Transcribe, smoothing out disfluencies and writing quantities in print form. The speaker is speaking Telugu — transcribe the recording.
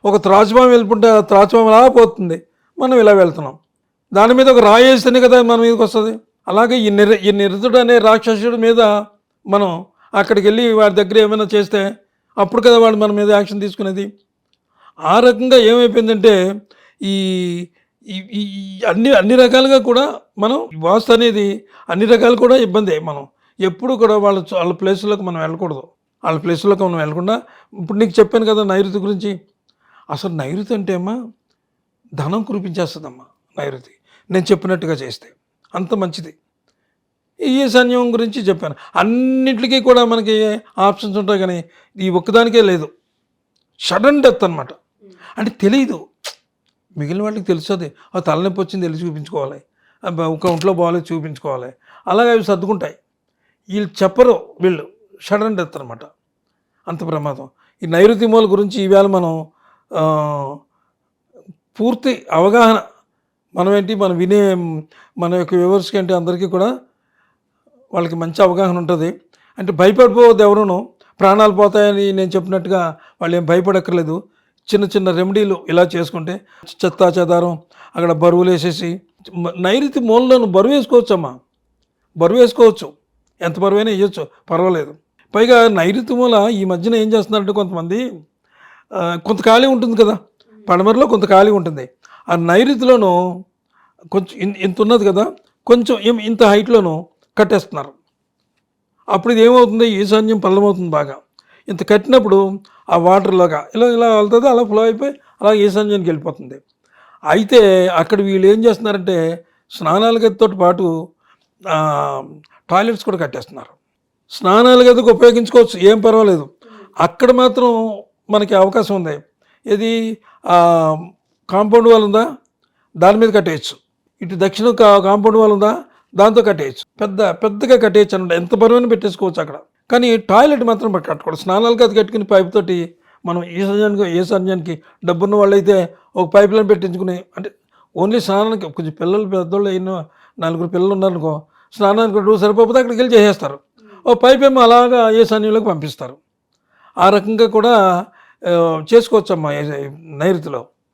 ఒక త్రాచుపాము వెళ్ళుకుంటే ఆ త్రాచుపాము అలా పోతుంది, మనం ఇలా వెళ్తున్నాం. దాని మీద ఒక రాయి వేస్తేనే కదా మన మీదకి వస్తుంది. అలాగే ఈ నిరుతుడు అనే రాక్షసుడి మీద మనం అక్కడికి వెళ్ళి వాడి దగ్గర ఏమైనా చేస్తే అప్పుడు కదా వాడు మన మీద యాక్షన్ తీసుకునేది. ఆ రకంగా ఏమైపోయిందంటే ఈ అన్ని రకాలుగా కూడా మనం వాస్తు అనేది అన్ని రకాలు కూడా ఇబ్బంది. మనం ఎప్పుడు కూడా వాళ్ళ ప్లేసులకు మనం వెళ్ళకూడదు. వాళ్ళ ప్లేసులకు మనం వెళ్ళకుండా, ఇప్పుడు నీకు చెప్పాను కదా నైరుతి గురించి. అసలు నైరుతి అంటే అమ్మా ధనం కురిపించేస్తుందమ్మా నైరుతి, నేను చెప్పినట్టుగా చేస్తే అంత మంచిది. ఈశాన్యం గురించి చెప్పాను. అన్నింటికి కూడా మనకి ఆప్షన్స్ ఉంటాయి, కానీ ఈ ఒక్కదానికే లేదు. సడన్ డెత్ అనమాట. అంటే తెలియదు, మిగిలిన వాళ్ళకి తెలుస్తుంది. ఆ తలనొప్పి వచ్చింది వెళ్ళి చూపించుకోవాలి, ఒక ఒంట్లో బాగాలేదు చూపించుకోవాలి, అలాగే అవి సర్దుకుంటాయి. వీళ్ళు చెప్పరు, వీళ్ళు సడన్ డెత్ అనమాట. అంత ప్రమాదం. ఈ నైరుతి మూల గురించి ఈవేళ మనం పూర్తి అవగాహన, మనం వినే మన యొక్క వ్యూవర్స్కి అంటే అందరికీ కూడా వాళ్ళకి మంచి అవగాహన ఉంటుంది. అంటే భయపడిపోవద్దు ఎవరును, ప్రాణాలు పోతాయని నేను చెప్పినట్టుగా వాళ్ళు ఏం భయపడక్కర్లేదు. చిన్న చిన్న రెమెడీలు ఇలా చేసుకుంటే, చెత్తా చెదారం అక్కడ బరువులు వేసేసి, నైరుతి మూలలో బరువు వేసుకోవచ్చమ్మా, బరువు వేసుకోవచ్చు, ఎంత బరువైనా వేయచ్చు, పర్వాలేదు. పైగా నైరుతి మూల ఈ మధ్యన ఏం చేస్తున్నారంటే కొంతమంది, కొంత ఖాళీ ఉంటుంది కదా, పడమరలో కొంత ఖాళీ ఉంటుంది, ఆ నైరుతిలోనూ కొంచెం ఇంత ఉన్నది కదా, కొంచెం ఇంత హైట్లోనూ కట్టేస్తున్నారు. అప్పుడు ఇది ఏమవుతుంది, ఈశాన్యం పల్లమవుతుంది బాగా. ఇంత కట్టినప్పుడు ఆ వాటర్లోగా ఇలా ఇలా వెళ్తుంది, అలా ఫ్లో అయిపోయి అలా ఈశాన్యానికి వెళ్ళిపోతుంది. అయితే అక్కడ వీళ్ళు ఏం చేస్తున్నారంటే స్నానాల గదితో పాటు టాయిలెట్స్ కూడా కట్టేస్తున్నారు. స్నానాల గదికి ఉపయోగించుకోవచ్చు, ఏం పర్వాలేదు. అక్కడ మాత్రం మనకి అవకాశం ఉంది. ఇది కాంపౌండ్ వాల్ ఉందా, దాని మీద కట్టేయచ్చు. ఇటు దక్షిణ కాంపౌండ్ వాల్ ఉందా, దాంతో కట్టేయచ్చు. పెద్దగా కట్టేయచ్చు అనమాట, ఎంత బరువుని పెట్టేసుకోవచ్చు అక్కడ. కానీ టాయిలెట్ మాత్రం కట్టకూడదు. స్నానాలకు అది కట్టుకుని పైప్ తోటి మనం ఈశాన్యానికి డబ్బున్న వాళ్ళైతే ఒక పైప్ లైన్ పెట్టించుకుని, అంటే ఓన్లీ స్నానానికి, కొంచెం పిల్లలు పెద్దోళ్ళు అయిన 4 పిల్లలు ఉన్నారనుకో, స్నానానికి నువ్వు సరిపోతే అక్కడికి వెళ్ళి చేసేస్తారు. ఓ పైప్ ఏమో అలాగా ఈశాన్యంలోకి పంపిస్తారు. ఆ రకంగా కూడా చేసుకోవచ్చమ్మా నైరుతిలో.